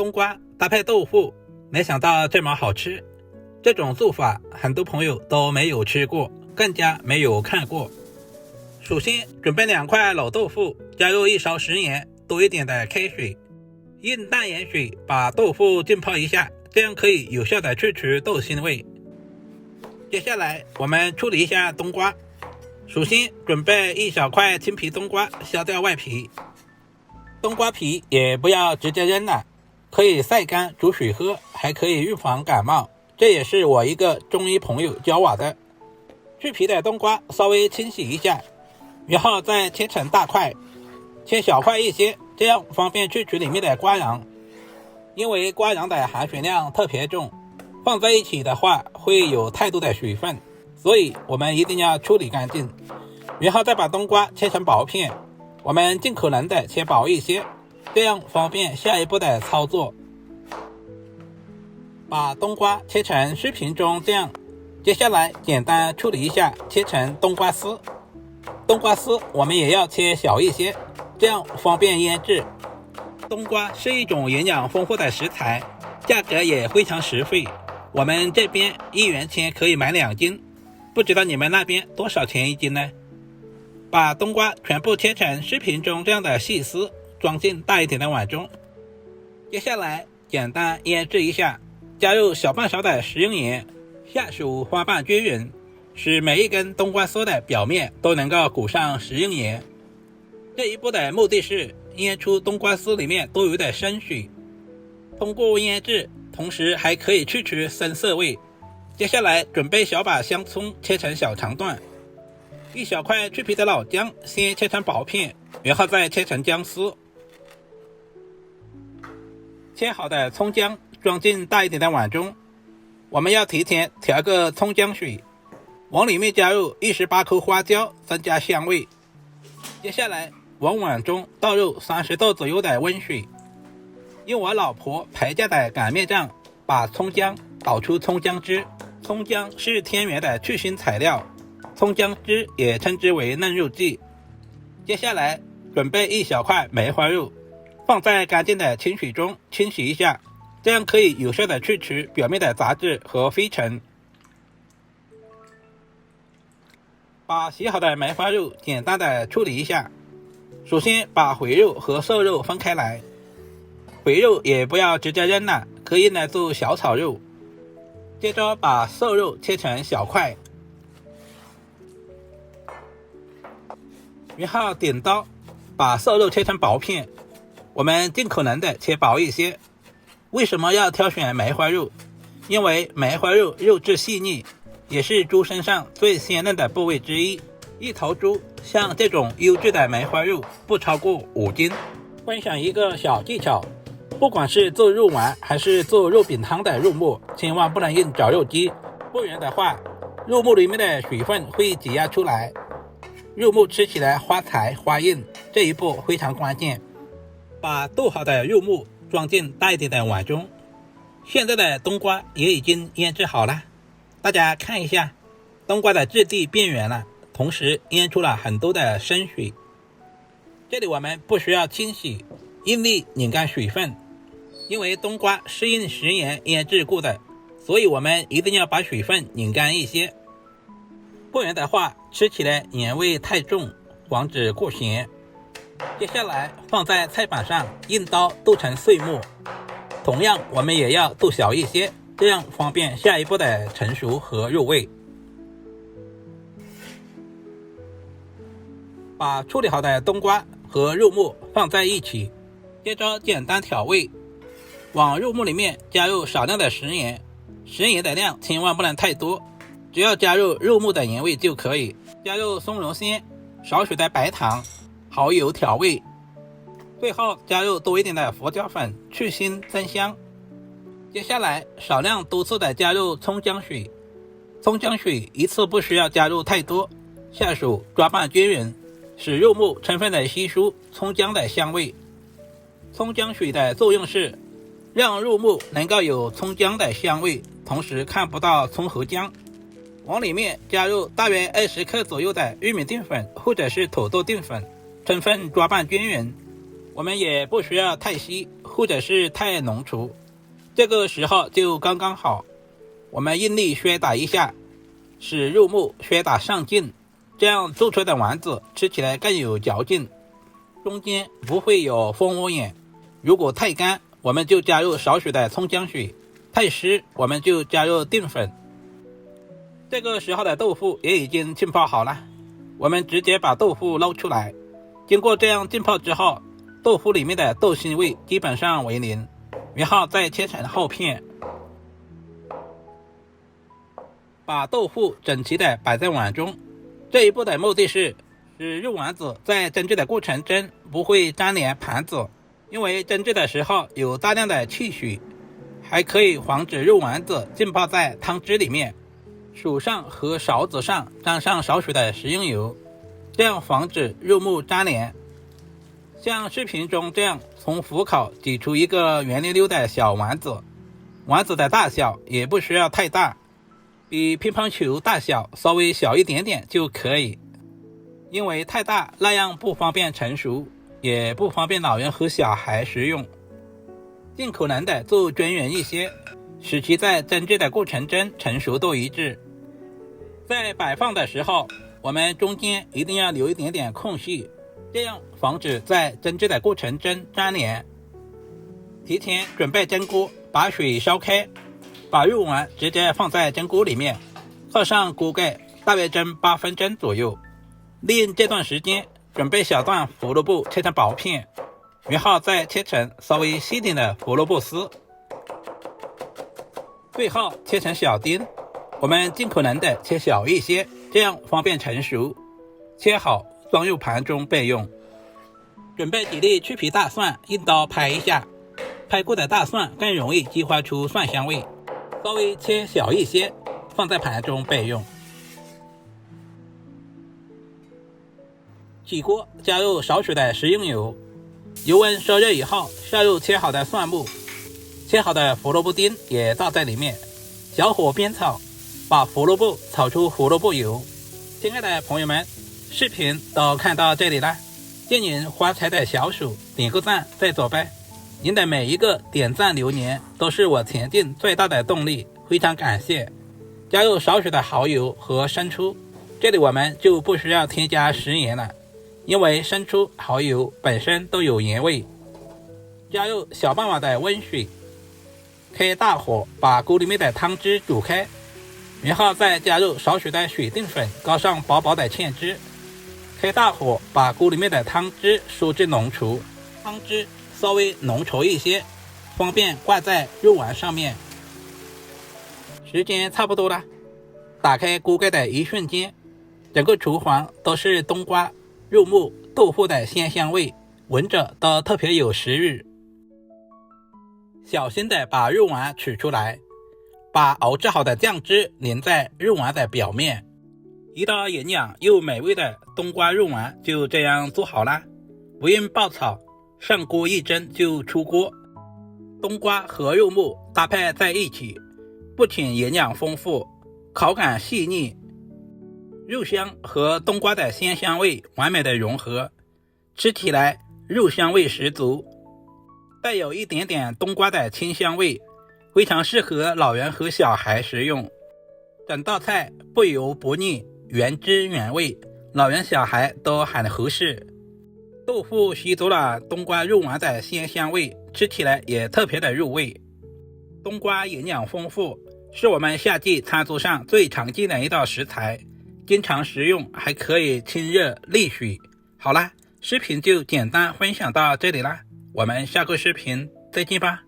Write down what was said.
冬瓜搭配豆腐，沒想到這麼好吃。這種做法很多朋友都沒有吃過，更加沒有看過。首先準備2塊老豆腐，加入1勺食鹽，多一點的開水，用淡鹽水把豆腐浸泡一下，這樣可以有效的去除豆腥味。接下來我們處理一下冬瓜。首先準備1小塊青皮冬瓜，削掉外皮。冬瓜皮也不要直接扔了，可以曬乾煮水喝，還可以預防感冒。這也是我一個中醫朋友教我的。去皮的冬瓜稍微清洗一下，然後再切成大塊，切小塊一些，這樣方便去除裡面的瓜瓤。因為瓜瓤的含水量特別重，放在一起的話會有太多的水分，所以我們一定要處理乾淨。然後再把冬瓜切成薄片，我們盡可能的切薄一些，這樣方便下一步的操作。把冬瓜切成视頻中這樣，接下來簡單處理一下，切成冬瓜絲。冬瓜絲我們也要切小一些，這樣方便醃製。冬瓜是一種營養豐富的食材，價格也非常實惠。我們這邊1元錢可以買2斤，不知道你們那邊多少錢1斤呢？把冬瓜全部切成視頻中這樣的細絲，裝進大一點的碗中。接下來簡單醃製一下，加入小半勺的食用鹽，下手花瓣均勻，使每一根冬瓜絲的表面都能夠裹上食用鹽。這一步的目的是醃出冬瓜絲裡面多余的生水，通過醃製，同時還可以去除生澀味。接下來準備小把香蔥切成小長段，1小塊去皮的老薑先切成薄片，然後再切成薑絲。切好的蔥薑裝進大一點的碗中，我們要提前調個蔥薑水，往裡面加入18顆花椒，增加香味。接下來往碗中倒入30度左右的溫水，用我老婆牌價的擀面杖把蔥薑倒出蔥薑汁。蔥薑是天然的去腥材料，蔥薑汁也稱之為嫩肉劑。接下來準備1小塊梅花肉，放在乾淨的清水中清洗一下，這樣可以有效的去除表面的雜質和灰塵。把洗好的梅花肉簡單的處理一下，首先把回肉和瘦肉分開來，回肉也不要直接扔了，可以來做小炒肉。接着把瘦肉切成小塊，然後點刀把瘦肉切成薄片，我們盡可能的切薄一些。為什麼要挑選梅花肉？因為梅花肉肉質細膩，也是豬身上最鮮嫩的部位之一。一頭豬像這種優質的梅花肉不超過5斤。分享一個小技巧，不管是做肉丸還是做肉餅湯的肉末，千萬不能用绞肉機，不然的話肉末裡面的水分會擠壓出來，肉末吃起來花柴花硬，這一步非常關鍵。把剁好的肉末裝進大一點的碗中，現在的冬瓜也已經醃製好了，大家看一下，冬瓜的質地變軟了，同時醃出了很多的生水。這裡我們不需要清洗，用力擰乾水分，因為冬瓜是用食鹽醃製過的，所以我們一定要把水分擰乾一些，不然的話吃起來鹽味太重，防止過鹹。接下來放在菜板上，用刀剁成碎末，同樣我們也要剁小一些，這樣方便下一步的成熟和入味。把處理好的冬瓜和肉末放在一起，接着簡單調味，往肉末裡面加入少量的食鹽，食鹽的量千萬不能太多，只要加入肉末的鹽味就可以。加入松茸鮮，少許的白糖，蚝油調味，最後加入多一點的胡椒粉去腥增香。接下來少量多次的加入蔥薑水，蔥薑水一次不需要加入太多，下手抓拌均匀，使肉末充分的吸收蔥薑的香味。蔥薑水的作用是讓肉末能夠有蔥薑的香味，同時看不到蔥和薑。往裡面加入大約20克左右的玉米淀粉或者是土豆淀粉，充分抓拌均匀。我們也不需要太稀，或者是太濃稠，這個時候就剛剛好，我們用力摔打一下，使肉末摔打上勁，這樣做出的丸子吃起來更有嚼勁，中間不會有蜂窩眼。如果太乾，我們就加入少許的蔥薑水；太濕，我們就加入澱粉。這個時候的豆腐也已經浸泡好了，我們直接把豆腐撈出來。經過這樣浸泡之後，豆腐裡面的豆腥味基本上為零，然後再切成厚片，把豆腐整齊的擺在碗中。這一步的目的是使肉丸子在蒸製的過程中不會粘連盤子，因為蒸製的時候有大量的氣水，還可以防止肉丸子浸泡在湯汁裡面。手上和勺子上沾上少許的食用油，這樣防止肉末粘連。像視頻中這樣從虎口擠出一個圓溜溜的小丸子，丸子的大小也不需要太大，比乒乓球大小稍微小一點點就可以，因為太大那樣不方便成熟，也不方便老人和小孩食用。盡可能的做均勻一些，使其在蒸製的過程中成熟度一致。在擺放的時候，我們中間一定要留一點點空隙，這樣防止在蒸製的過程中粘連。提前準備蒸鍋，把水燒開，把肉丸直接放在蒸鍋裡面，蓋上鍋蓋，大約蒸8分鐘左右。利用這段時間準備小段胡蘿蔔切成薄片，然後再切成稍微細點的胡蘿蔔絲，最後切成小丁。我們盡可能的切小一些，這樣方便成熟。切好裝入盤中備用。準備幾粒去皮大蒜，用刀拍一下，拍過的大蒜更容易激發出蒜香味，稍微切小一些，放在盤中備用。起鍋加入少許的食用油，油溫烧熱以後，下入切好的蒜末，切好的胡蘿蔔丁也倒在裡面，小火煸炒，把胡蘿蔔炒出胡蘿蔔油。親愛的朋友們，視頻都看到這裡了，借您發財的小手點個讚再走唄。您的每一個點讚留言都是我前進最大的動力，非常感謝。加入少许的蠔油和生抽，這裡我們就不需要添加食鹽了，因為生抽、蠔油本身都有鹽味。加入小半碗的溫水，開大火把鍋裡面的湯汁煮開，然後再加入少許的水澱粉，澆上薄薄的芡汁，開大火把鍋裡面的湯汁收至濃稠，湯汁稍微濃稠一些，方便掛在肉丸上面。時間差不多了，打開鍋蓋的一瞬間，整個廚房都是冬瓜、肉末、豆腐的鮮香味，聞着都特別有食慾。小心的把肉丸取出來，把熬制好的醬汁淋在肉丸的表面，一道營養又美味的冬瓜肉丸就這樣做好了，不用爆炒，上鍋一蒸就出鍋。冬瓜和肉末搭配在一起，不僅營養豐富，口感細膩，肉香和冬瓜的鮮香味完美的融合，吃起來肉香味十足，帶有一點點冬瓜的清香味，非常適合老人和小孩食用。整道菜不油不膩，原汁原味，老人小孩都很合適。豆腐吸足了冬瓜肉丸的鮮香味，吃起來也特別的入味。冬瓜營養豐富，是我們夏季餐桌上最常見的一道食材，經常食用，還可以清熱利水。好啦，視頻就簡單分享到這裡啦，我們下個視頻再見吧。